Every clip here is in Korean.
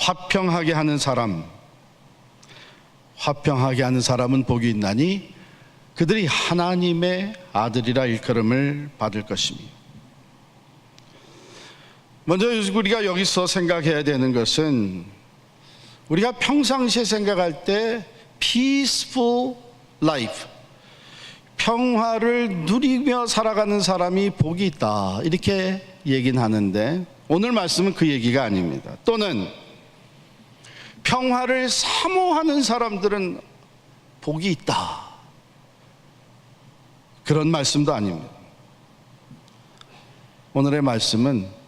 화평하게 하는 사람, 화평하게 하는 사람은 복이 있나니 그들이 하나님의 아들이라 일컬음을 받을 것입니다. 먼저 우리가 여기서 생각해야 되는 것은, 우리가 평상시에 생각할 때 peaceful life, 평화를 누리며 살아가는 사람이 복이 있다, 이렇게 얘기는 하는데, 오늘 말씀은 그 얘기가 아닙니다. 또는 평화를 사모하는 사람들은 복이 있다, 그런 말씀도 아닙니다. 오늘의 말씀은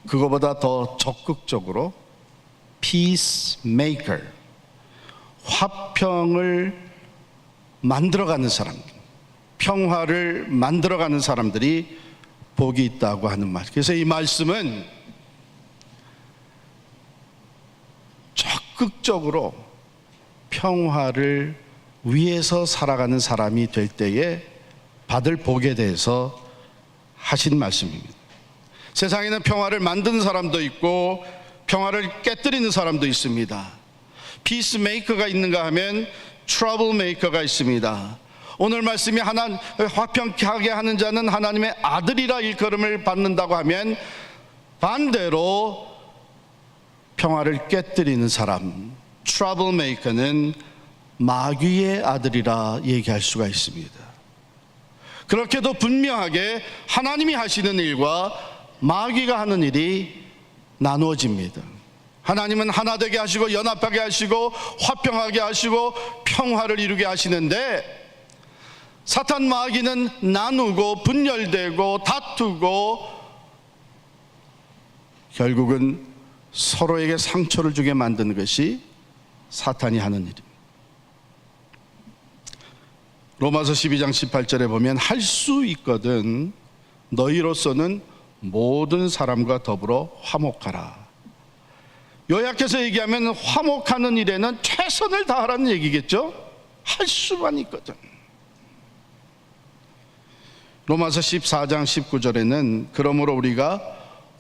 그거보다 더 적극적으로 peacemaker, 화평을 만들어가는 사람들, 평화를 만들어가는 사람들이 복이 있다고 하는 말. 그래서 이 말씀은 적극적으로 평화를 위해서 살아가는 사람이 될 때에 받을 복에 대해서 하신 말씀입니다. 세상에는 평화를 만드는 사람도 있고 평화를 깨뜨리는 사람도 있습니다. 피스메이커가 있는가 하면 트러블메이커가 있습니다. 오늘 말씀이 화평하게 하는 자는 하나님의 아들이라 일컬음을 받는다고 하면, 반대로 평화를 깨뜨리는 사람, 트러블메이커는 마귀의 아들이라 얘기할 수가 있습니다. 그렇게도 분명하게 하나님이 하시는 일과 마귀가 하는 일이 나누어집니다. 하나님은 하나 되게 하시고 연합하게 하시고 화평하게 하시고 평화를 이루게 하시는데, 사탄 마귀는 나누고 분열되고 다투고 결국은 서로에게 상처를 주게 만드는 것이 사탄이 하는 일입니다. 로마서 12장 18절에 보면, 할 수 있거든 너희로서는 모든 사람과 더불어 화목하라. 요약해서 얘기하면 화목하는 일에는 최선을 다하라는 얘기겠죠. 할 수만 있거든. 로마서 14장 19절에는 그러므로 우리가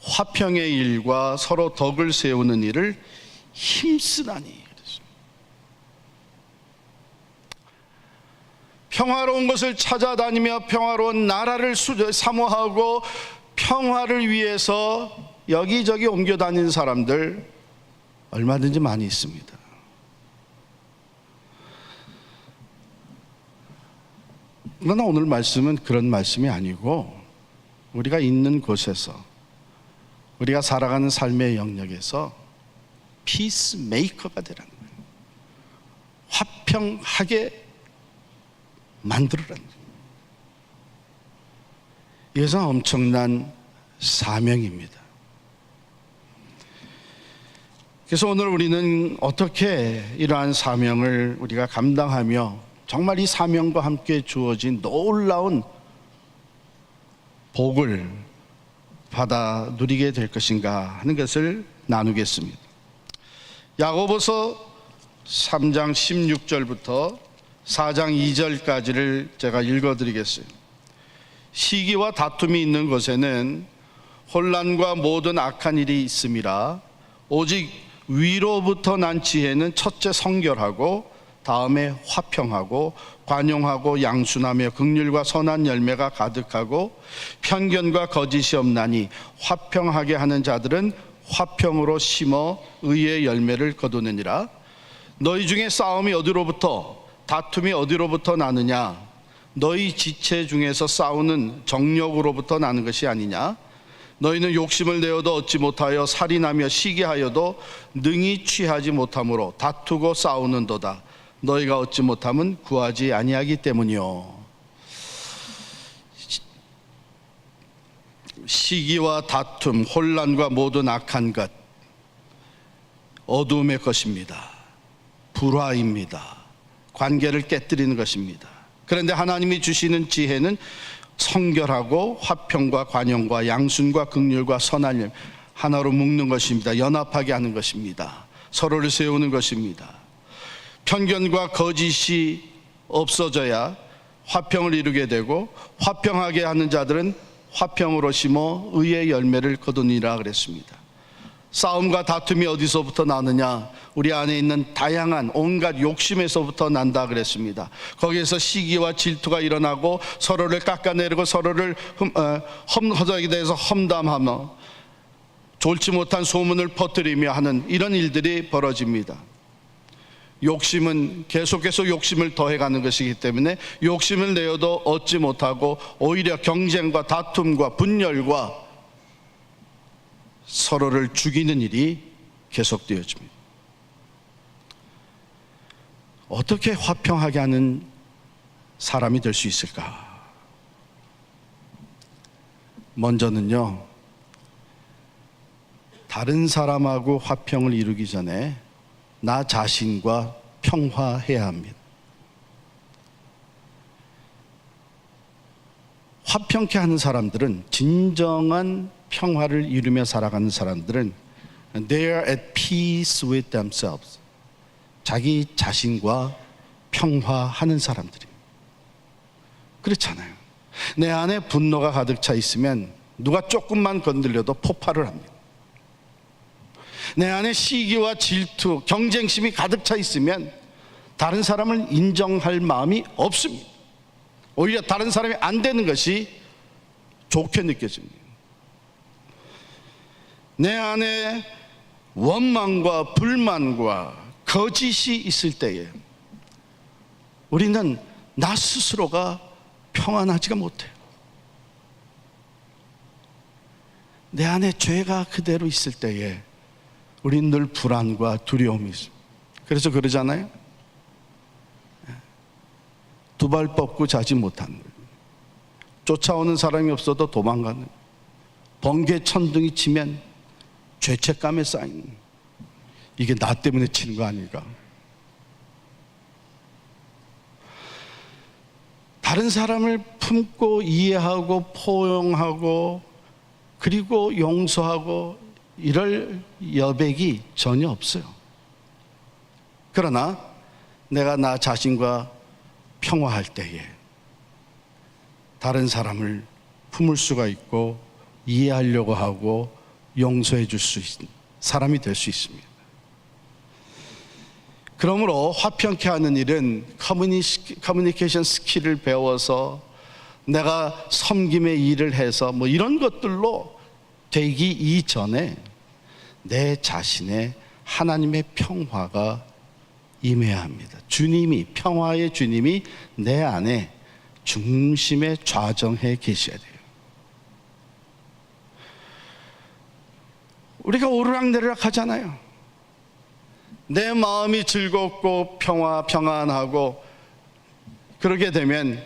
화평의 일과 서로 덕을 세우는 일을 힘쓰나니, 평화로운 것을 찾아다니며 평화로운 나라를 사모하고 평화를 위해서 여기저기 옮겨 다니는 사람들 얼마든지 많이 있습니다. 그러나 오늘 말씀은 그런 말씀이 아니고, 우리가 있는 곳에서, 우리가 살아가는 삶의 영역에서 피스메이커가 되라는 거예요. 화평하게 만들으라는 거예요. 이것은 엄청난 사명입니다. 그래서 오늘 우리는 어떻게 이러한 사명을 우리가 감당하며 정말 이 사명과 함께 주어진 놀라운 복을 받아 누리게 될 것인가 하는 것을 나누겠습니다. 야고보서 3장 16절부터 4장 2절까지를 제가 읽어드리겠어요. 시기와 다툼이 있는 곳에는 혼란과 모든 악한 일이 있음이라. 오직 위로부터 난 지혜는 첫째 성결하고 다음에 화평하고 관용하고 양순하며 긍휼과 선한 열매가 가득하고 편견과 거짓이 없나니, 화평하게 하는 자들은 화평으로 심어 의의 열매를 거두느니라. 너희 중에 싸움이 어디로부터, 다툼이 어디로부터 나느냐? 너희 지체 중에서 싸우는 정욕으로부터 나는 것이 아니냐? 너희는 욕심을 내어도 얻지 못하여 살인하며 시기하여도 능히 취하지 못함으로 다투고 싸우는도다. 너희가 얻지 못함은 구하지 아니하기 때문이요. 시기와 다툼, 혼란과 모든 악한 것, 어두움의 것입니다. 불화입니다. 관계를 깨뜨리는 것입니다. 그런데 하나님이 주시는 지혜는 성결하고 화평과 관용과 양순과 긍휼과 선한 일, 하나로 묶는 것입니다. 연합하게 하는 것입니다. 서로를 세우는 것입니다. 편견과 거짓이 없어져야 화평을 이루게 되고, 화평하게 하는 자들은 화평으로 심어 의의 열매를 거두니라 그랬습니다. 싸움과 다툼이 어디서부터 나느냐? 우리 안에 있는 다양한 온갖 욕심에서부터 난다 그랬습니다. 거기에서 시기와 질투가 일어나고 서로를 깎아내리고 서로를 허덕에 대해서 험담하며 좋지 못한 소문을 퍼뜨리며 하는 이런 일들이 벌어집니다. 욕심은 계속해서 욕심을 더해가는 것이기 때문에 욕심을 내어도 얻지 못하고 오히려 경쟁과 다툼과 분열과 서로를 죽이는 일이 계속되어집니다. 어떻게 화평하게 하는 사람이 될 수 있을까? 먼저는요, 다른 사람하고 화평을 이루기 전에 나 자신과 평화해야 합니다. 화평케 하는 사람들은, 진정한 평화를 이루며 살아가는 사람들은 They are at peace with themselves. 자기 자신과 평화하는 사람들이에요. 그렇잖아요. 내 안에 분노가 가득 차 있으면 누가 조금만 건들려도 폭발을 합니다. 내 안에 시기와 질투, 경쟁심이 가득 차 있으면 다른 사람을 인정할 마음이 없습니다. 오히려 다른 사람이 안 되는 것이 좋게 느껴집니다. 내 안에 원망과 불만과 거짓이 있을 때에 우리는 나 스스로가 평안하지가 못해요. 내 안에 죄가 그대로 있을 때에 우리는 늘 불안과 두려움이 있습니다. 그래서 그러잖아요. 두 발 뻗고 자지 못하는 거예요. 쫓아오는 사람이 없어도 도망가는 거예요. 번개 천둥이 치면 죄책감에 쌓이는 거예요. 이게 나 때문에 치는 거 아닐까? 다른 사람을 품고 이해하고 포용하고 그리고 용서하고 이럴 여백이 전혀 없어요. 그러나 내가 나 자신과 평화할 때에 다른 사람을 품을 수가 있고 이해하려고 하고 용서해 줄 수 있는 사람이 될 수 있습니다. 그러므로 화평케 하는 일은 커뮤니케이션 스킬을 배워서 내가 섬김의 일을 해서 뭐 이런 것들로 되기 이전에 내 자신의 하나님의 평화가 임해야 합니다. 주님이, 평화의 주님이 내 안에 중심에 좌정해 계셔야 돼요. 우리가 오르락내리락 하잖아요. 내 마음이 즐겁고 평안하고 그러게 되면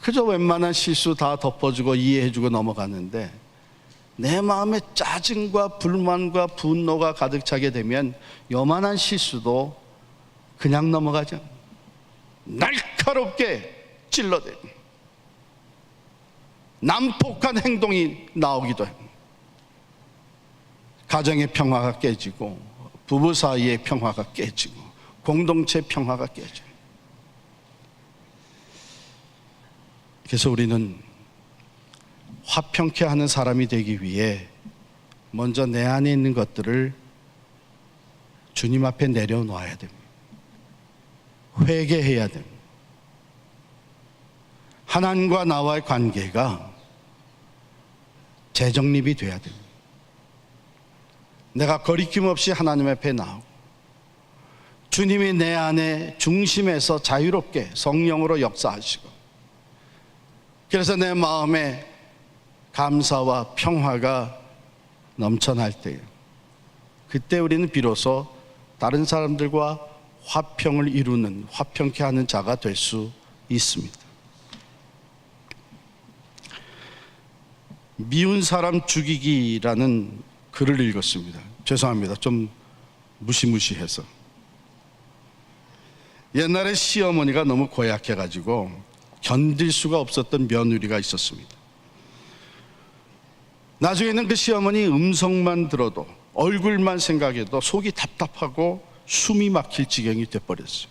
그저 웬만한 실수 다 덮어주고 이해해주고 넘어가는데 내 마음에 짜증과 불만과 분노가 가득 차게 되면 요만한 실수도 그냥 넘어가죠. 날카롭게 찔러대요. 난폭한 행동이 나오기도 해요. 가정의 평화가 깨지고 부부 사이의 평화가 깨지고 공동체 평화가 깨져요. 그래서 우리는 화평케 하는 사람이 되기 위해 먼저 내 안에 있는 것들을 주님 앞에 내려놓아야 됩니다. 회개해야 됩니다. 하나님과 나와의 관계가 재정립이 돼야 됩니다. 내가 거리낌 없이 하나님 앞에 나오고 주님이 내 안에 중심에서 자유롭게 성령으로 역사하시고 그래서 내 마음에 감사와 평화가 넘쳐날 때에 그때 우리는 비로소 다른 사람들과 화평을 이루는 화평케 하는 자가 될 수 있습니다. 미운 사람 죽이기라는 글을 읽었습니다. 죄송합니다. 좀 무시무시해서. 옛날에 시어머니가 너무 고약해가지고 견딜 수가 없었던 며느리가 있었습니다. 나중에는 그 시어머니 음성만 들어도 얼굴만 생각해도 속이 답답하고 숨이 막힐 지경이 돼버렸어요.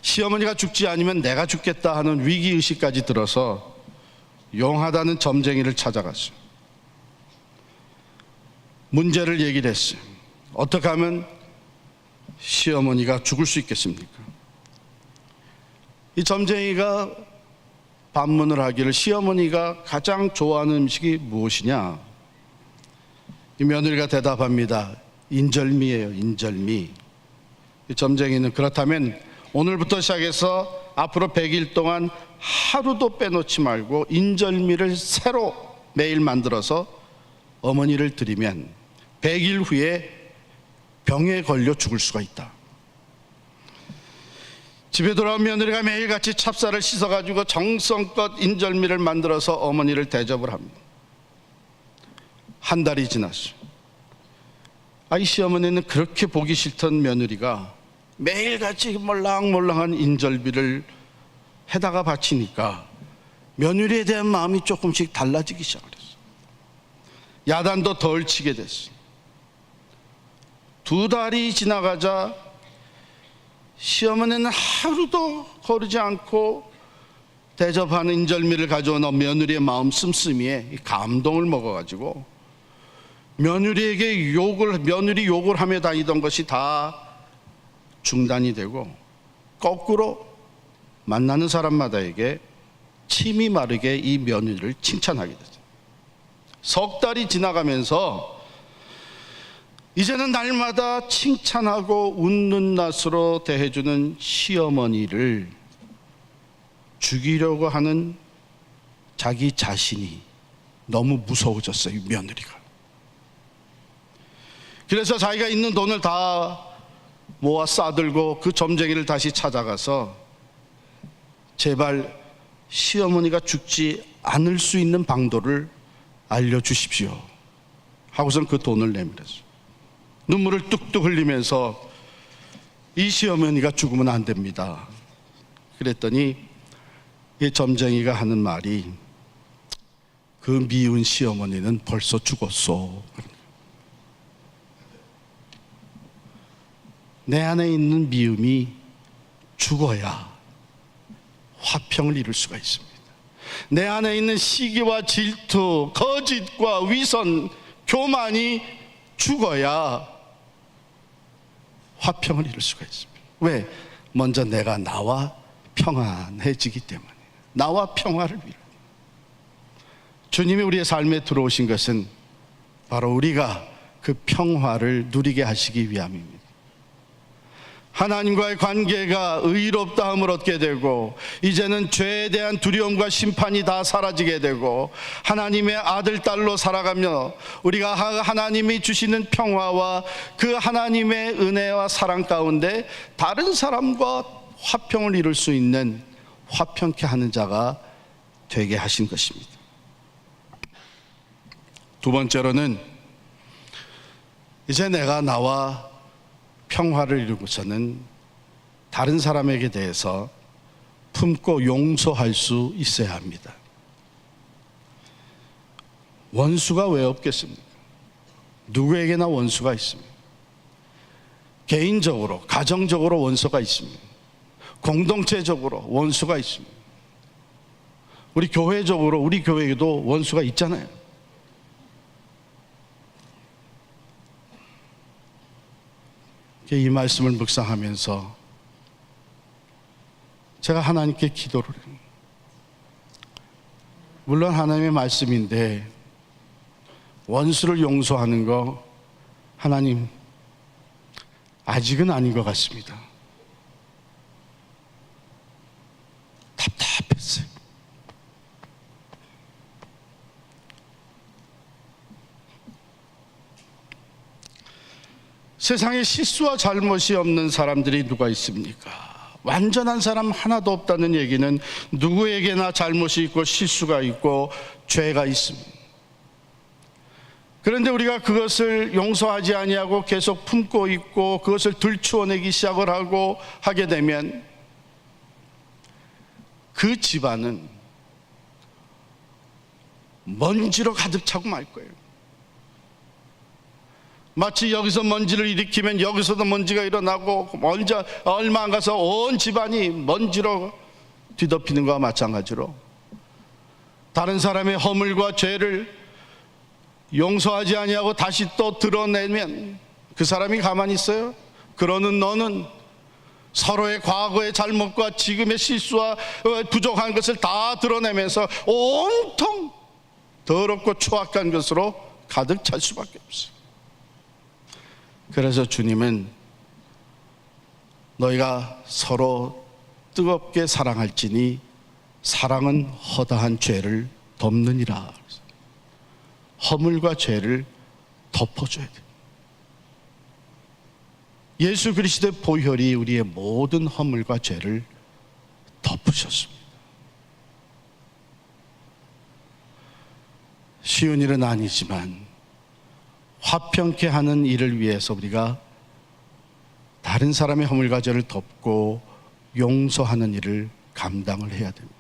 시어머니가 죽지 않으면 내가 죽겠다 하는 위기의식까지 들어서 용하다는 점쟁이를 찾아갔어요. 문제를 얘기를 했어요. 어떻게 하면 시어머니가 죽을 수 있겠습니까? 이 점쟁이가 반문을 하기를 시어머니가 가장 좋아하는 음식이 무엇이냐? 이 며느리가 대답합니다. 인절미예요, 인절미. 이 점쟁이는 그렇다면 오늘부터 시작해서 앞으로 100일 동안 하루도 빼놓지 말고 인절미를 새로 매일 만들어서 어머니를 드리면 100일 후에 병에 걸려 죽을 수가 있다. 집에 돌아온 며느리가 매일같이 찹쌀을 씻어가지고 정성껏 인절미를 만들어서 어머니를 대접을 합니다. 한 달이 지났어요. 이 시어머니는 그렇게 보기 싫던 며느리가 매일같이 몰랑몰랑한 인절미를 해다가 바치니까 며느리에 대한 마음이 조금씩 달라지기 시작했어요. 야단도 덜 치게 됐어요. 2달이 지나가자 시어머니는 하루도 거르지 않고 대접하는 인절미를 가져온 며느리의 마음 씀씀이에 감동을 먹어가지고 며느리 욕을 하며 다니던 것이 다 중단이 되고 거꾸로 만나는 사람마다에게 침이 마르게 이 며느리를 칭찬하게 되죠. 석 달이 지나가면서 이제는 날마다 칭찬하고 웃는 낯으로 대해주는 시어머니를 죽이려고 하는 자기 자신이 너무 무서워졌어요, 이 며느리가. 그래서 자기가 있는 돈을 다 모아 싸들고 그 점쟁이를 다시 찾아가서 제발 시어머니가 죽지 않을 수 있는 방도를 알려주십시오 하고선 그 돈을 내밀었어요. 눈물을 뚝뚝 흘리면서 이 시어머니가 죽으면 안 됩니다. 그랬더니 이 점쟁이가 하는 말이 그 미운 시어머니는 벌써 죽었어. 내 안에 있는 미움이 죽어야 화평을 이룰 수가 있습니다. 내 안에 있는 시기와 질투, 거짓과 위선, 교만이 죽어야 화평을 이룰 수가 있습니다. 왜? 먼저 내가 나와 평안해지기 때문에. 나와 평화를 위해. 주님이 우리의 삶에 들어오신 것은 바로 우리가 그 평화를 누리게 하시기 위함입니다. 하나님과의 관계가 의롭다함을 얻게 되고 이제는 죄에 대한 두려움과 심판이 다 사라지게 되고 하나님의 아들, 딸로 살아가며 우리가 하나님이 주시는 평화와 그 하나님의 은혜와 사랑 가운데 다른 사람과 화평을 이룰 수 있는 화평케 하는 자가 되게 하신 것입니다. 두 번째로는 이제 내가 나와 평화를 이루고서는 다른 사람에게 대해서 품고 용서할 수 있어야 합니다. 원수가 왜 없겠습니까? 누구에게나 원수가 있습니다. 개인적으로, 가정적으로 원수가 있습니다. 공동체적으로 원수가 있습니다. 우리 교회적으로 우리 교회에도 원수가 있잖아요. 이 말씀을 묵상하면서 제가 하나님께 기도를 해요. 물론 하나님의 말씀인데 원수를 용서하는 거 하나님 아직은 아닌 것 같습니다. 답답했어요. 세상에 실수와 잘못이 없는 사람들이 누가 있습니까? 완전한 사람 하나도 없다는 얘기는 누구에게나 잘못이 있고 실수가 있고 죄가 있습니다. 그런데 우리가 그것을 용서하지 아니하고 계속 품고 있고 그것을 들추어내기 시작을 하고 하게 되면 그 집안은 먼지로 가득 차고 말 거예요. 마치 여기서 먼지를 일으키면 여기서도 먼지가 일어나고 얼마 안 가서 온 집안이 먼지로 뒤덮이는 것과 마찬가지로 다른 사람의 허물과 죄를 용서하지 아니하고 다시 또 드러내면 그 사람이 가만히 있어요? 그러는 너는 서로의 과거의 잘못과 지금의 실수와 부족한 것을 다 드러내면서 온통 더럽고 추악한 것으로 가득 찰 수밖에 없어요. 그래서 주님은 너희가 서로 뜨겁게 사랑할지니 사랑은 허다한 죄를 덮느니라. 허물과 죄를 덮어줘야 돼요. 예수 그리스도의 보혈이 우리의 모든 허물과 죄를 덮으셨습니다. 쉬운 일은 아니지만 화평케 하는 일을 위해서 우리가 다른 사람의 허물과 죄를 덮고 용서하는 일을 감당을 해야 됩니다.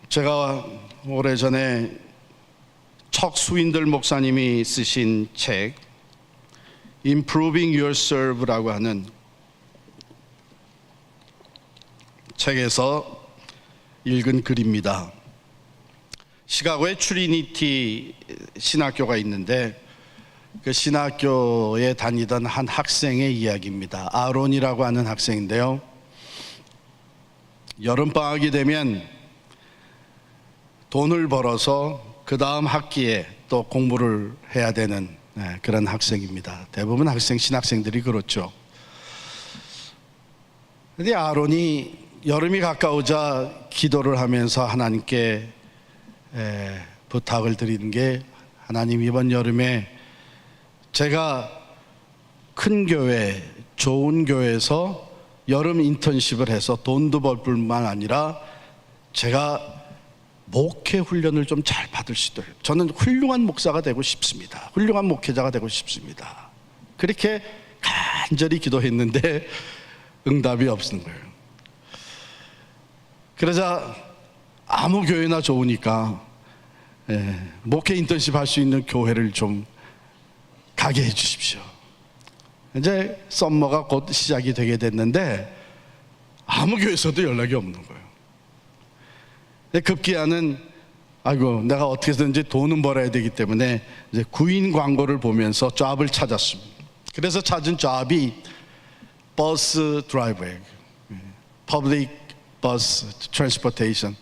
제가 오래전에 척 스윈들 목사님이 쓰신 책 Improving Yourself라고 하는 책에서 읽은 글입니다. 시카고에 트리니티 신학교가 있는데 그 신학교에 다니던 한 학생의 이야기입니다. 아론이라고 하는 학생인데요, 여름방학이 되면 돈을 벌어서 그 다음 학기에 또 공부를 해야 되는 그런 학생입니다. 대부분 신학생들이 그렇죠. 그런데 아론이 여름이 가까우자 기도를 하면서 하나님께 부탁을 드리는 게, 하나님, 이번 여름에 제가 큰 교회, 좋은 교회에서 여름 인턴십을 해서 돈도 벌 뿐만 아니라 제가 목회 훈련을 좀 잘 받을 수 있도록, 저는 훌륭한 목사가 되고 싶습니다. 훌륭한 목회자가 되고 싶습니다. 그렇게 간절히 기도했는데 응답이 없는 거예요. 그러자 아무 교회나 좋으니까 목회 인턴십 할 수 있는 교회를 좀 가게 해 주십시오. 이제 썸머가 곧 시작이 되게 됐는데 아무 교회에서도 연락이 없는 거예요. 급기야는 아이고, 내가 어떻게든지 돈은 벌어야 되기 때문에 이제 구인 광고를 보면서 잡을 찾았습니다. 그래서 찾은 잡이 버스 드라이버예요. 퍼블릭 버스 트랜스포테이션,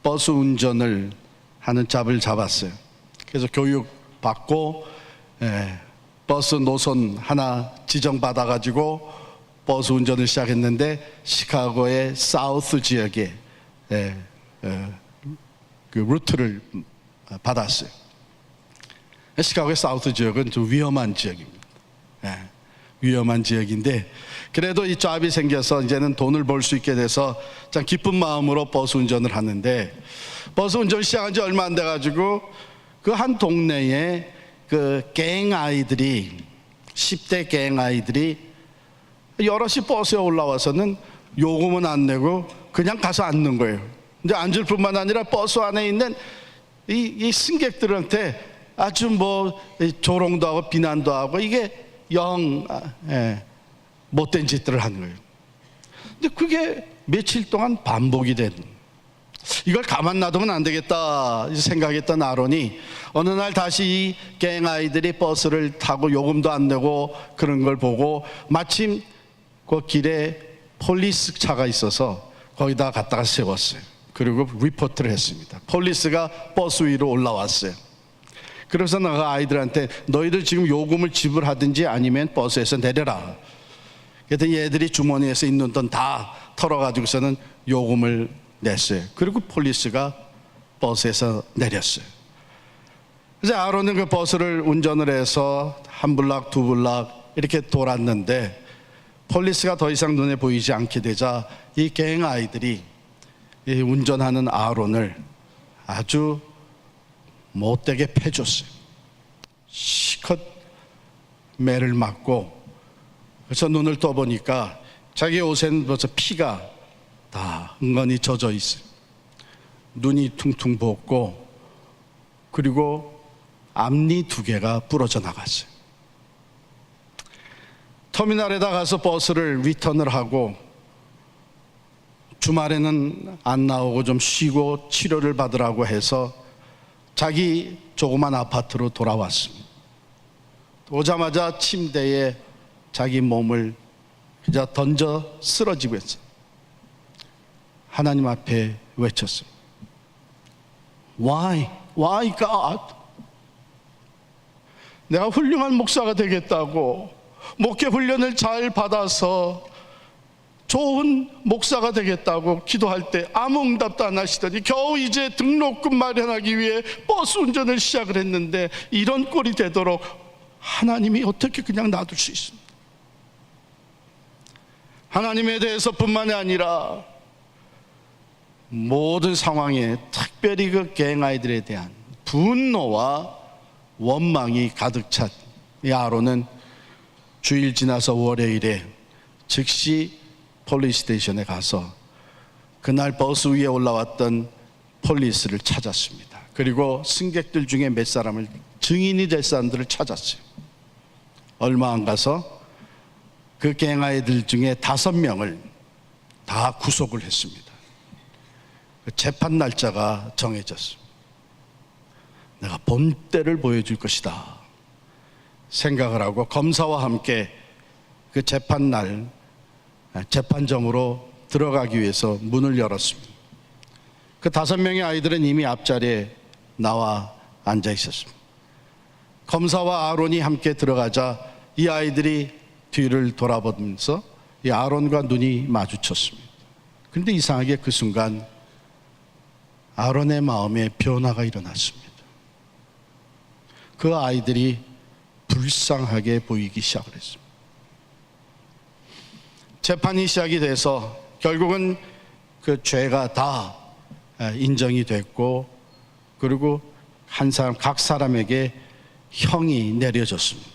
버스 운전을 하는 잡을 잡았어요. 그래서 교육 받고 버스 노선 하나 지정받아 가지고 버스 운전을 시작했는데, 시카고의 사우스 지역에 그 루트를 받았어요. 시카고의 사우스 지역은 좀 위험한 지역입니다. 위험한 지역인데, 그래도 이 잡이 생겨서 이제는 돈을 벌 수 있게 돼서 참 기쁜 마음으로 버스 운전을 하는데, 버스 운전 시작한 지 얼마 안 돼 가지고 그 한 동네에 그 갱 아이들이, 10대 갱 아이들이 여럿이 버스에 올라와서는 요금은 안 내고 그냥 가서 앉는 거예요. 이제 앉을 뿐만 아니라 버스 안에 있는 이 승객들한테 아주 뭐 조롱도 하고 비난도 하고, 이게 영 못된 짓들을 하는 거예요. 근데 그게 며칠 동안 반복이 된, 이걸 가만 놔두면 안 되겠다 생각했던 아론이 어느 날 다시 이 갱 아이들이 버스를 타고 요금도 안 내고 그런 걸 보고, 마침 그 길에 폴리스 차가 있어서 거기다 갖다가 세웠어요. 그리고 리포트를 했습니다. 폴리스가 버스 위로 올라왔어요. 그래서 내가 아이들한테 너희들 지금 요금을 지불하든지 아니면 버스에서 내려라. 그랬더니 얘들이 주머니에서 있는 돈 다 털어가지고서는 요금을 냈어요. 그리고 폴리스가 버스에서 내렸어요. 그래서 아론은 그 버스를 운전을 해서 한 블락 두 블락 이렇게 돌았는데, 폴리스가 더 이상 눈에 보이지 않게 되자 이 갱 아이들이 이 운전하는 아론을 아주 못되게 패줬어요. 시컷 매를 맞고, 그래서 눈을 떠보니까 자기 옷에는 벌써 피가 다 흥건히 젖어 있어요. 눈이 퉁퉁 부었고, 그리고 앞니 2개가 부러져 나갔어요. 터미널에다 가서 버스를 리턴을 하고 주말에는 안 나오고 좀 쉬고 치료를 받으라고 해서 자기 조그만 아파트로 돌아왔습니다. 오자마자 침대에 자기 몸을 그저 던져 쓰러지고 있어요. 하나님 앞에 외쳤습니다. Why God? 내가 훌륭한 목사가 되겠다고 목회 훈련을 잘 받아서 좋은 목사가 되겠다고 기도할 때 아무 응답도 안 하시더니 겨우 이제 등록금 마련하기 위해 버스 운전을 시작을 했는데 이런 꼴이 되도록 하나님이 어떻게 그냥 놔둘 수 있습니까? 하나님에 대해서뿐만이 아니라 모든 상황에 특별히 그 갱아이들에 대한 분노와 원망이 가득 찬 이 아론은 주일 지나서 월요일에 즉시 폴리스 스테이션에 가서 그날 버스 위에 올라왔던 폴리스를 찾았습니다. 그리고 승객들 중에 몇 사람을, 증인이 될 사람들을 찾았어요. 얼마 안 가서 그 갱아이들 중에 5명을 다 구속을 했습니다. 재판 날짜가 정해졌습니다. 내가 본때를 보여줄 것이다 생각을 하고 검사와 함께 그 재판날 재판정으로 들어가기 위해서 문을 열었습니다. 그 5명의 아이들은 이미 앞자리에 나와 앉아 있었습니다. 검사와 아론이 함께 들어가자 이 아이들이 뒤를 돌아보면서 이 아론과 눈이 마주쳤습니다. 그런데 이상하게 그 순간 아론의 마음에 변화가 일어났습니다. 그 아이들이 불쌍하게 보이기 시작을 했습니다. 재판이 시작이 돼서 결국은 그 죄가 다 인정이 됐고 그리고 한 사람, 각 사람에게 형이 내려졌습니다.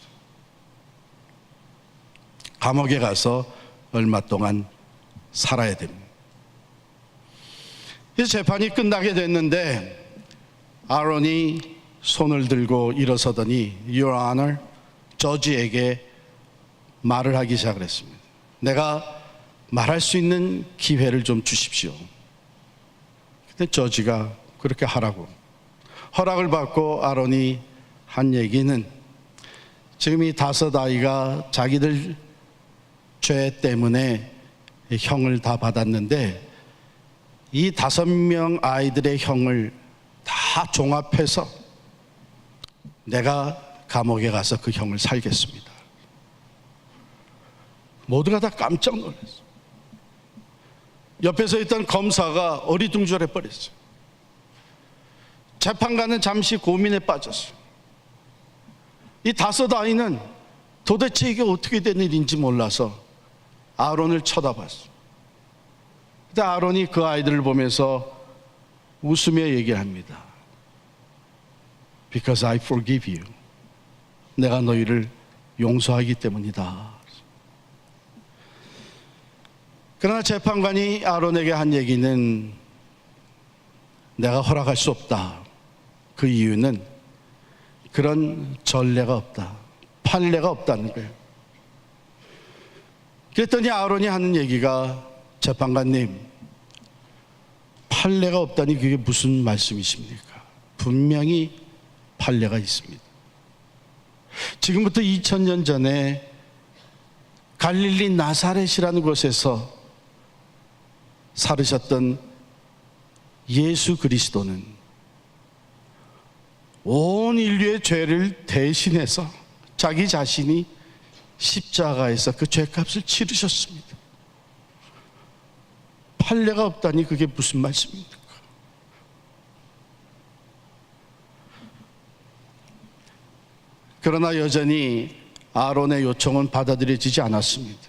감옥에 가서 얼마 동안 살아야 됩니다. 이 재판이 끝나게 됐는데 아론이 손을 들고 일어서더니 Your Honor, 저지에게 말을 하기 시작을 했습니다. 내가 말할 수 있는 기회를 좀 주십시오. 근데 저지가 그렇게 하라고 허락을 받고 아론이 한 얘기는 지금 이 5 아이가 자기들 죄 때문에 형을 다 받았는데 이 5명 아이들의 형을 다 종합해서 내가 감옥에 가서 그 형을 살겠습니다. 모두가 다 깜짝 놀랐어요. 옆에서 있던 검사가 어리둥절해 버렸어요. 재판관은 잠시 고민에 빠졌어요. 이 5 아이는 도대체 이게 어떻게 된 일인지 몰라서 아론을 쳐다봤어요. 그때 아론이 그 아이들을 보면서 웃으며 얘기합니다. Because I forgive you. 내가 너희를 용서하기 때문이다. 그러나 재판관이 아론에게 한 얘기는 내가 허락할 수 없다. 그 이유는 그런 전례가 없다. 판례가 없다는 거예요. 그랬더니 아론이 하는 얘기가 재판관님, 판례가 없다니 그게 무슨 말씀이십니까? 분명히 판례가 있습니다. 지금부터 2000년 전에 갈릴리 나사렛이라는 곳에서 살으셨던 예수 그리스도는 온 인류의 죄를 대신해서 자기 자신이 십자가에서 그 죄값을 치르셨습니다. 판례가 없다니 그게 무슨 말씀입니까? 그러나 여전히 아론의 요청은 받아들여지지 않았습니다.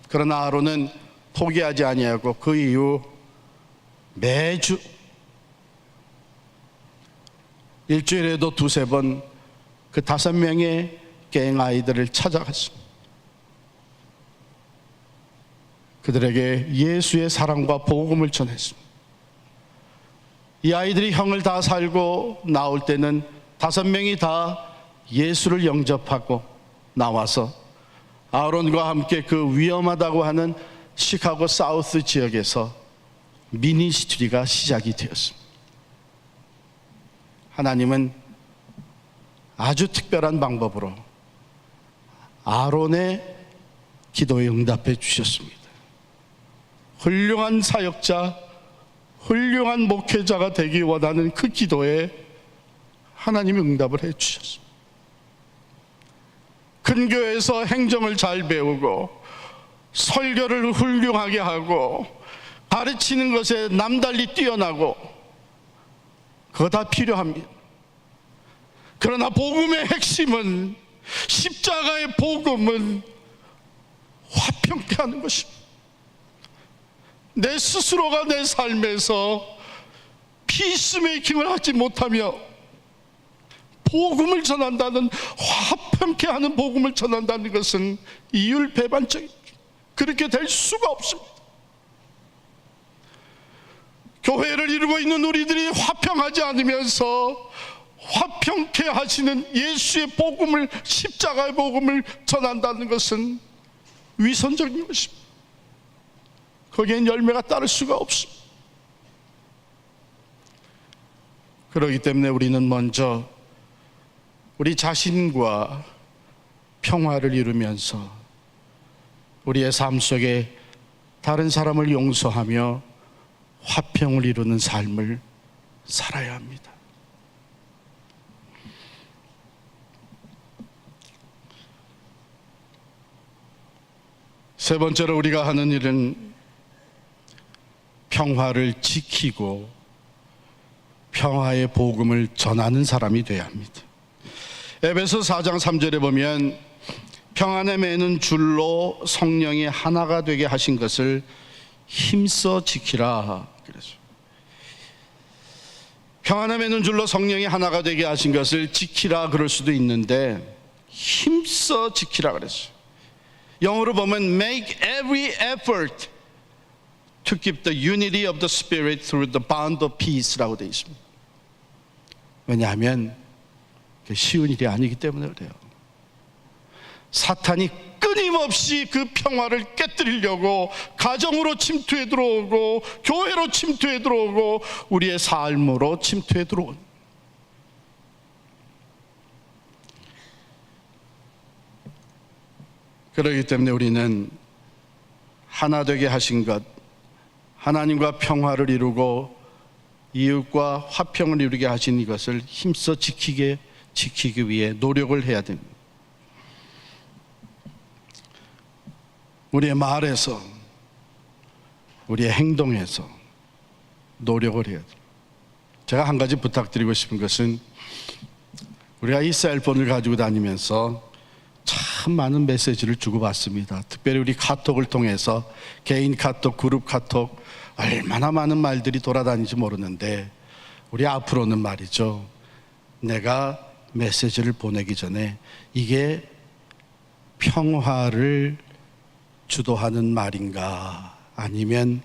그러나 아론은 포기하지 아니하고 그 이후 매주 일주일에도 2-3번 그 5명의 갱 아이들을 찾아갔습니다. 그들에게 예수의 사랑과 복음을 전했습니다. 이 아이들이 형을 다 살고 나올 때는 5명이 다 예수를 영접하고 나와서 아론과 함께 그 위험하다고 하는 시카고 사우스 지역에서 미니스트리가 시작이 되었습니다. 하나님은 아주 특별한 방법으로 아론의 기도에 응답해 주셨습니다. 훌륭한 사역자, 훌륭한 목회자가 되기 원하는 그 기도에 하나님이 응답을 해 주셨습니다. 큰 교회에서 행정을 잘 배우고 설교를 훌륭하게 하고 가르치는 것에 남달리 뛰어나고 그거 다 필요합니다. 그러나 복음의 핵심은, 십자가의 복음은 화평케 하는 것입니다. 내 스스로가 내 삶에서 피스메이킹을 하지 못하며 복음을 전한다는, 화평케 하는 복음을 전한다는 것은 이율배반적입니다. 그렇게 될 수가 없습니다. 교회를 이루고 있는 우리들이 화평하지 않으면서 화평케 하시는 예수의 복음을, 십자가의 복음을 전한다는 것은 위선적인 것입니다. 거기엔 열매가 따를 수가 없습니다. 그렇기 때문에 우리는 먼저 우리 자신과 평화를 이루면서 우리의 삶 속에 다른 사람을 용서하며 화평을 이루는 삶을 살아야 합니다. 세 번째로 우리가 하는 일은 평화를 지키고 평화의 복음을 전하는 사람이 되어야 합니다. 에베소 4장 3절에 보면 평안에 매는 줄로 성령이 하나가 되게 하신 것을 힘써 지키라 그랬어요. 평안에 매는 줄로 성령이 하나가 되게 하신 것을 지키라 그럴 수도 있는데 힘써 지키라 그랬어요. 영어로 보면 make every effort to keep the unity of the spirit through the bond of peace라고 되어 있습니다. 왜냐하면 쉬운 일이 아니기 때문에 그래요. 사탄이 끊임없이 그 평화를 깨뜨리려고 가정으로 침투해 들어오고 교회로 침투해 들어오고 우리의 삶으로 침투해 들어온, 그렇기 때문에 우리는 하나 되게 하신 것, 하나님과 평화를 이루고 이웃과 화평을 이루게 하신 이것을 힘써 지키기 위해 노력을 해야 됩니다. 우리의 말에서, 우리의 행동에서 노력을 해야 돼요. 제가 한 가지 부탁드리고 싶은 것은, 우리가 이 셀폰을 가지고 다니면서 참 많은 메시지를 주고받습니다. 특별히 우리 카톡을 통해서, 개인 카톡, 그룹 카톡, 얼마나 많은 말들이 돌아다니는지 모르는데, 우리 앞으로는 말이죠, 내가 메시지를 보내기 전에 이게 평화를 주도하는 말인가 아니면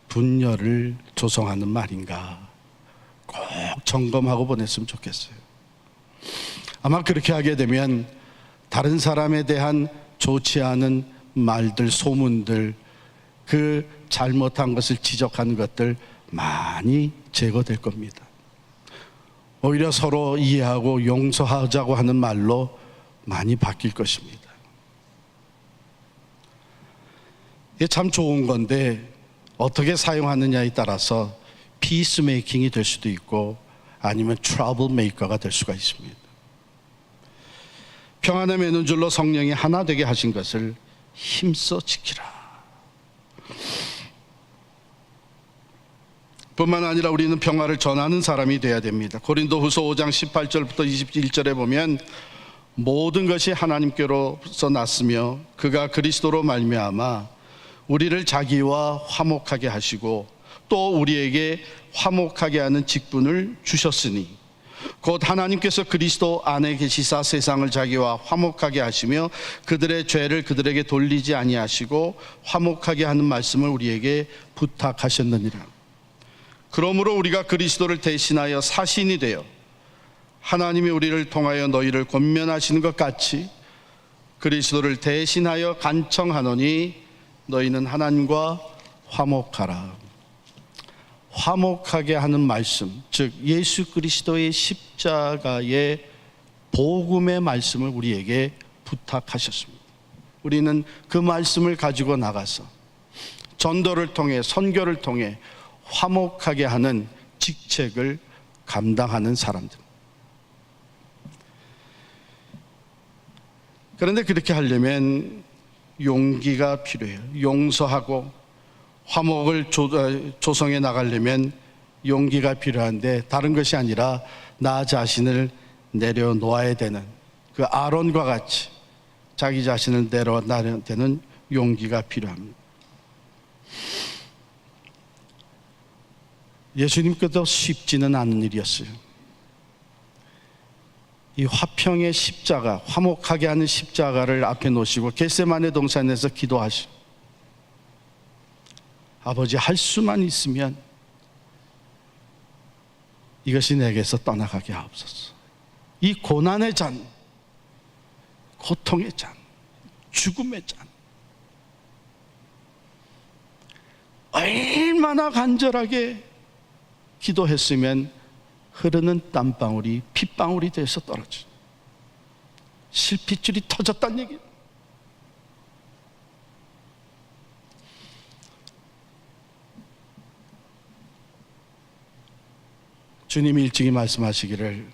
분열을 조성하는 말인가 꼭 점검하고 보냈으면 좋겠어요. 아마 그렇게 하게 되면 다른 사람에 대한 좋지 않은 말들, 소문들, 그 잘못한 것을 지적하는 것들 많이 제거될 겁니다. 오히려 서로 이해하고 용서하자고 하는 말로 많이 바뀔 것입니다. 이게 참 좋은 건데 어떻게 사용하느냐에 따라서 피스메이킹이 될 수도 있고 아니면 트러블 메이커가 될 수가 있습니다. 평안에 매는 줄로 성령이 하나 되게 하신 것을 힘써 지키라. 뿐만 아니라 우리는 평화를 전하는 사람이 되어야 됩니다. 고린도후서 5장 18절부터 21절에 보면 모든 것이 하나님께로서 났으며 그가 그리스도로 말미암아 우리를 자기와 화목하게 하시고 또 우리에게 화목하게 하는 직분을 주셨으니 곧 하나님께서 그리스도 안에 계시사 세상을 자기와 화목하게 하시며 그들의 죄를 그들에게 돌리지 아니하시고 화목하게 하는 말씀을 우리에게 부탁하셨느니라. 그러므로 우리가 그리스도를 대신하여 사신이 되어 하나님이 우리를 통하여 너희를 권면하시는 것 같이 그리스도를 대신하여 간청하노니 너희는 하나님과 화목하라. 화목하게 하는 말씀, 즉 예수 그리스도의 십자가의 복음의 말씀을 우리에게 부탁하셨습니다. 우리는 그 말씀을 가지고 나가서 전도를 통해, 선교를 통해 화목하게 하는 직책을 감당하는 사람들. 그런데 그렇게 하려면 용기가 필요해요. 용서하고 화목을 조성해 나가려면 용기가 필요한데, 다른 것이 아니라 나 자신을 내려놓아야 되는, 그 아론과 같이 자기 자신을 내려놔야 되는 용기가 필요합니다. 예수님께도 쉽지는 않은 일이었어요. 이 화평의 십자가, 화목하게 하는 십자가를 앞에 놓으시고 겟세마네 동산에서 기도하시고, 아버지, 할 수만 있으면 이것이 내게서 떠나가게 하옵소서. 이 고난의 잔, 고통의 잔, 죽음의 잔, 얼마나 간절하게 기도했으면 흐르는 땀방울이 핏방울이 돼서 떨어져 실핏줄이 터졌다는 얘기예요. 주님이 일찍이 말씀하시기를,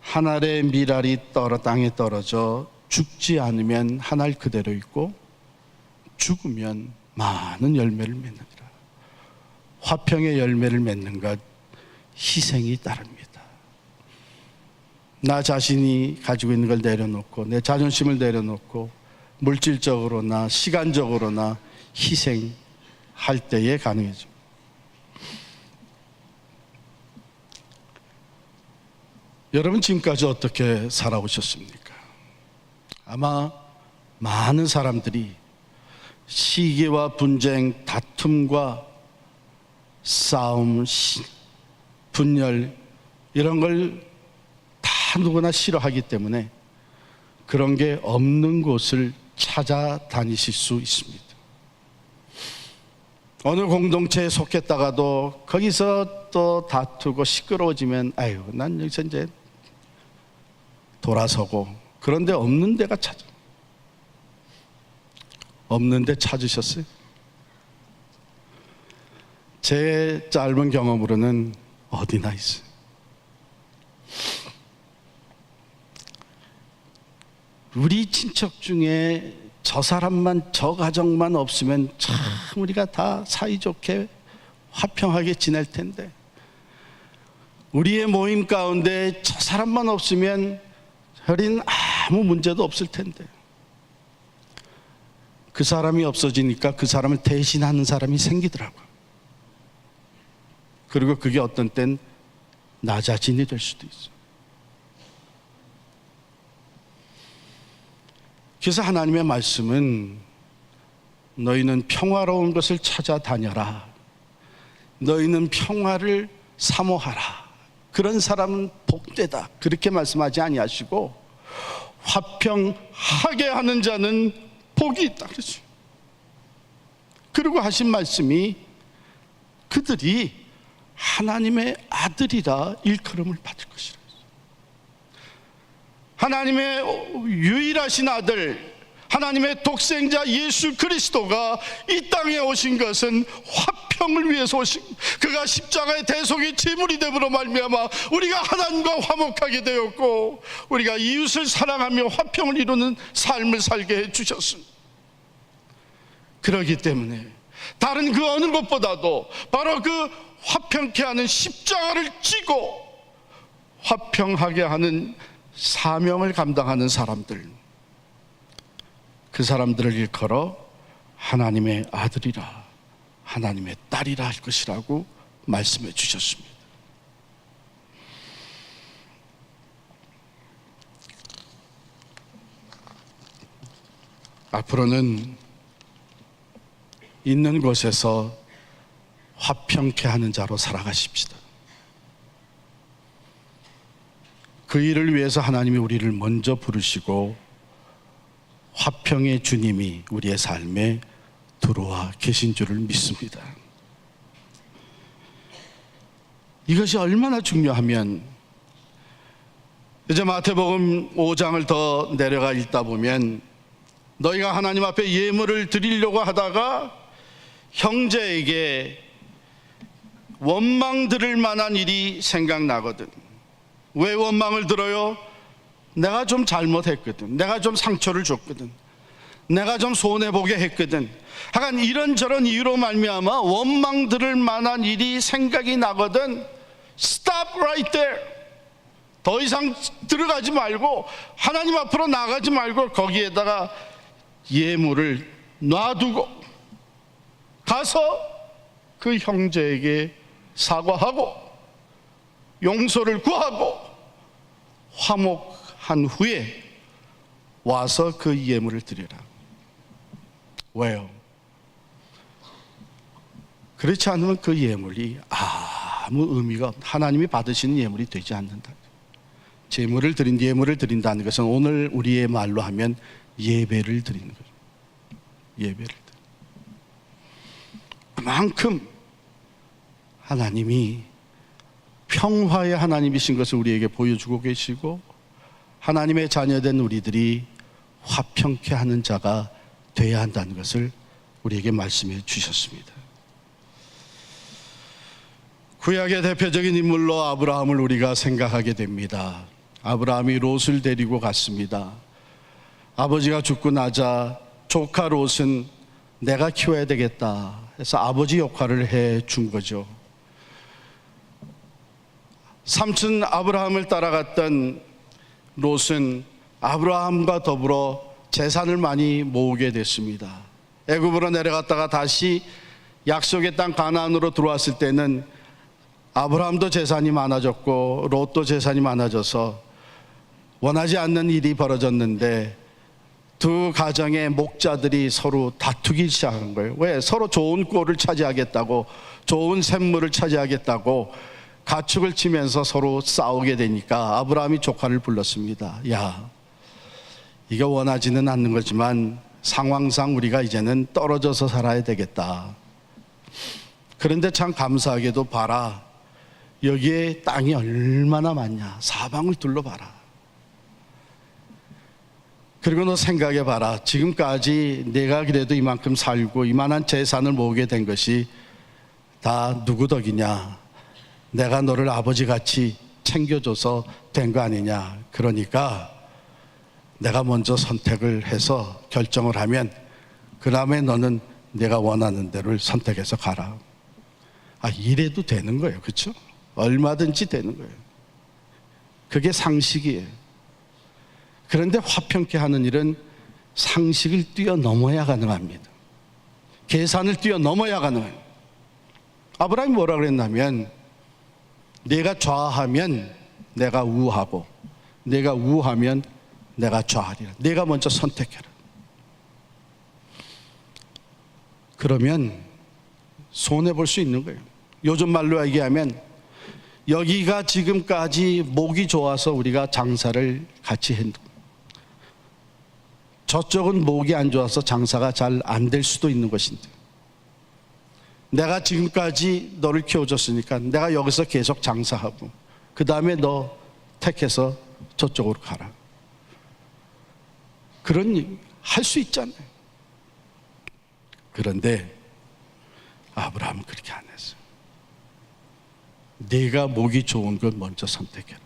한 알의 밀알이 땅에 떨어져 죽지 않으면 한 알 그대로 있고 죽으면 많은 열매를 맺느니라. 화평의 열매를 맺는 것, 희생이 따릅니다. 나 자신이 가지고 있는 걸 내려놓고, 내 자존심을 내려놓고 물질적으로나 시간적으로나 희생할 때에 가능해집니다. 여러분, 지금까지 어떻게 살아오셨습니까? 아마 많은 사람들이 시기와 분쟁, 다툼과 싸움, 분열, 이런 걸 다 누구나 싫어하기 때문에 그런 게 없는 곳을 찾아다니실 수 있습니다. 어느 공동체에 속했다가도 거기서 또 다투고 시끄러워지면, 아유, 난 여기서 이제 돌아서고, 그런데 없는 데가 찾아. 없는 데 찾으셨어요? 제 짧은 경험으로는 어디나 있어요. 우리 친척 중에 저 사람만, 저 가정만 없으면 참 우리가 다 사이좋게 화평하게 지낼 텐데, 우리의 모임 가운데 저 사람만 없으면 우리는 아무 문제도 없을 텐데, 그 사람이 없어지니까 그 사람을 대신하는 사람이 생기더라고요. 그리고 그게 어떤 땐 나 자신이 될 수도 있어요. 그래서 하나님의 말씀은, 너희는 평화로운 것을 찾아다녀라, 너희는 평화를 사모하라, 그런 사람은 복되다, 그렇게 말씀하지 아니하시고 화평하게 하는 자는 복이 있다 그러죠. 그리고 하신 말씀이, 그들이 하나님의 아들이라 일컬음을 받을 것이라. 하나님의 유일하신 아들, 하나님의 독생자 예수 그리스도가 이 땅에 오신 것은 화평을 위해서 오신, 그가 십자가의 대속의 제물이 됨으로 말미암아 우리가 하나님과 화목하게 되었고, 우리가 이웃을 사랑하며 화평을 이루는 삶을 살게 해주셨습니다. 그렇기 때문에 다른 그 어느 것보다도 바로 그 화평케 하는 십자가를 지고 화평하게 하는 사명을 감당하는 사람들, 그 사람들을 일컬어 하나님의 아들이라, 하나님의 딸이라 할 것이라고 말씀해 주셨습니다. 앞으로는 있는 곳에서 화평케 하는 자로 살아가십시다. 그 일을 위해서 하나님이 우리를 먼저 부르시고 화평의 주님이 우리의 삶에 들어와 계신 줄을 믿습니다. 이것이 얼마나 중요하면, 이제 마태복음 5장을 더 내려가 읽다 보면 너희가 하나님 앞에 예물을 드리려고 하다가 형제에게 원망 들을 만한 일이 생각나거든. 왜 원망을 들어요? 내가 좀 잘못했거든, 내가 좀 상처를 줬거든, 내가 좀 손해보게 했거든. 하여간 이런저런 이유로 말미암아 원망 들을 만한 일이 생각이 나거든. Stop right there. 더 이상 들어가지 말고, 하나님 앞으로 나가지 말고 거기에다가 예물을 놔두고 가서 그 형제에게 사과하고 용서를 구하고 화목한 후에 와서 그 예물을 드려라. 왜요? 그렇지 않으면 그 예물이 아무 의미가, 하나님이 받으시는 예물이 되지 않는다. 예물을 드린다는 것은 오늘 우리의 말로 하면 예배를 드리는 거죠. 예배를 드리는. 그만큼 하나님이 평화의 하나님이신 것을 우리에게 보여주고 계시고, 하나님의 자녀된 우리들이 화평케 하는 자가 되어야 한다는 것을 우리에게 말씀해 주셨습니다. 구약의 대표적인 인물로 아브라함을 우리가 생각하게 됩니다. 아브라함이 롯을 데리고 갔습니다. 아버지가 죽고 나자 조카 롯은 내가 키워야 되겠다 해서 아버지 역할을 해 준 거죠. 삼촌 아브라함을 따라갔던 롯은 아브라함과 더불어 재산을 많이 모으게 됐습니다. 애굽으로 내려갔다가 다시 약속의 땅 가나안으로 들어왔을 때는 아브라함도 재산이 많아졌고 롯도 재산이 많아져서 원하지 않는 일이 벌어졌는데, 두 가정의 목자들이 서로 다투기 시작한 거예요. 왜? 서로 좋은 꼴을 차지하겠다고, 좋은 샘물을 차지하겠다고 가축을 치면서 서로 싸우게 되니까 아브라함이 조카를 불렀습니다. 야, 이거 원하지는 않는 거지만 상황상 우리가 이제는 떨어져서 살아야 되겠다. 그런데 참 감사하게도 봐라, 여기에 땅이 얼마나 많냐, 사방을 둘러봐라. 그리고 너 생각해 봐라, 지금까지 내가 그래도 이만큼 살고 이만한 재산을 모으게 된 것이 다 누구 덕이냐? 내가 너를 아버지같이 챙겨줘서 된 거 아니냐? 그러니까 내가 먼저 선택을 해서 결정을 하면 그 다음에 너는 내가 원하는 대로 선택해서 가라. 이래도 되는 거예요. 그렇죠? 얼마든지 되는 거예요. 그게 상식이에요. 그런데 화평케 하는 일은 상식을 뛰어넘어야 가능합니다. 계산을 뛰어넘어야 가능해요. 아브라함이 뭐라 그랬냐면, 내가 좌하면 내가 우하고 내가 우하면 내가 좌하리라. 내가 먼저 선택해라. 그러면 손해볼 수 있는 거예요. 요즘 말로 얘기하면, 여기가 지금까지 목이 좋아서 우리가 장사를 같이 했는데 저쪽은 목이 안 좋아서 장사가 잘 안 될 수도 있는 것인데, 내가 지금까지 너를 키워줬으니까 내가 여기서 계속 장사하고 그 다음에 너 택해서 저쪽으로 가라. 그런 일 할 수 있잖아요. 그런데 아브라함은 그렇게 안 했어요. 내가 목이 좋은 걸 먼저 선택해라.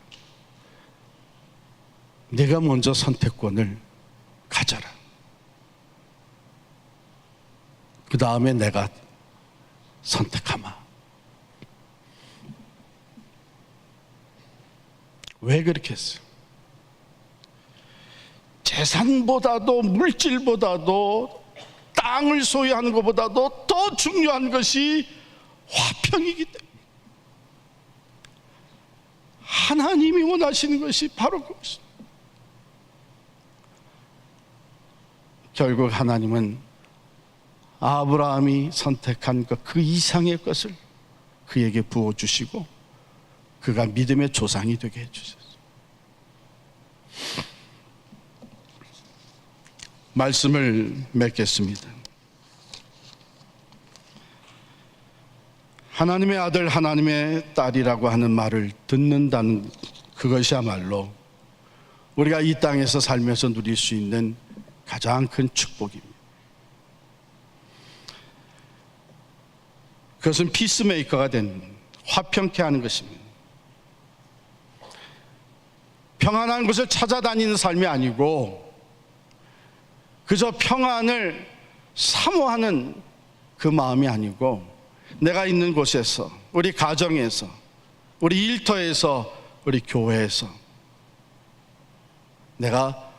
내가 먼저 선택권을 가져라. 그 다음에 내가 선택하마. 왜 그렇게 했어요? 재산보다도 물질보다도 땅을 소유하는 것보다도 더 중요한 것이 화평이기 때문에, 하나님이 원하시는 것이 바로 그것입니다. 결국 하나님은 아브라함이 선택한 것 그 이상의 것을 그에게 부어주시고 그가 믿음의 조상이 되게 해주셨어요. 말씀을 맺겠습니다. 하나님의 아들, 하나님의 딸이라고 하는 말을 듣는다는 그것이야말로 우리가 이 땅에서 살면서 누릴 수 있는 가장 큰 축복입니다. 그것은 피스메이커가 된, 화평케 하는 것입니다. 평안한 곳을 찾아다니는 삶이 아니고 그저 평안을 사모하는 그 마음이 아니고 내가 있는 곳에서, 우리 가정에서, 우리 일터에서, 우리 교회에서 내가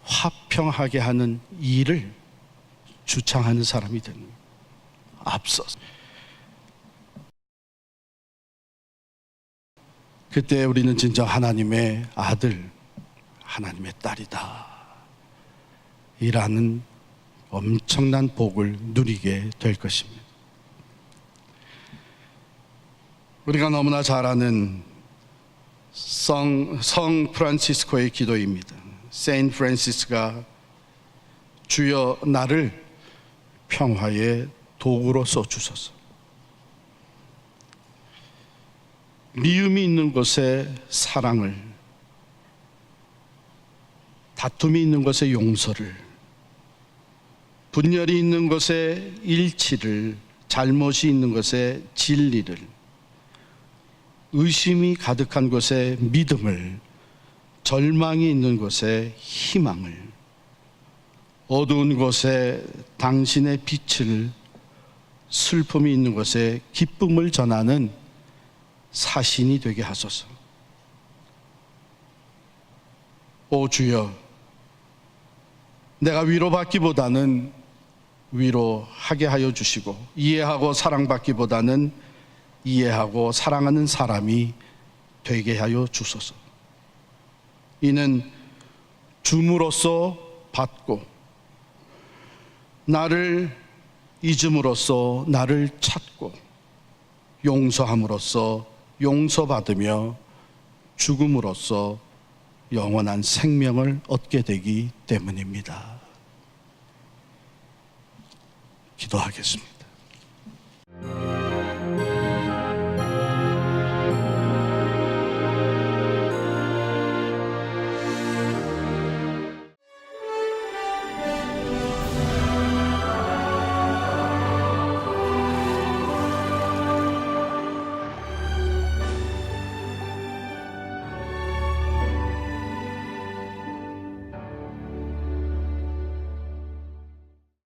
화평하게 하는 일을 주창하는 사람이 되는 거예요. 앞서서. 그때 우리는 진짜 하나님의 아들, 하나님의 딸이다 이라는 엄청난 복을 누리게 될 것입니다. 우리가 너무나 잘 아는 성 프란시스코의 기도입니다. 세인트 프란시스가 주여 나를 평화의 도구로 써주소서. 미움이 있는 곳에 사랑을, 다툼이 있는 곳에 용서를, 분열이 있는 곳에 일치를, 잘못이 있는 곳에 진리를, 의심이 가득한 곳에 믿음을, 절망이 있는 곳에 희망을, 어두운 곳에 당신의 빛을, 슬픔이 있는 곳에 기쁨을 전하는 사신이 되게 하소서. 오 주여, 내가 위로받기보다는 위로하게 하여 주시고, 이해하고 사랑받기보다는 이해하고 사랑하는 사람이 되게 하여 주소서. 이는 줌으로써 받고, 나를 잊음으로써 나를 찾고, 용서함으로써 용서받으며 죽음으로써 영원한 생명을 얻게 되기 때문입니다. 기도하겠습니다.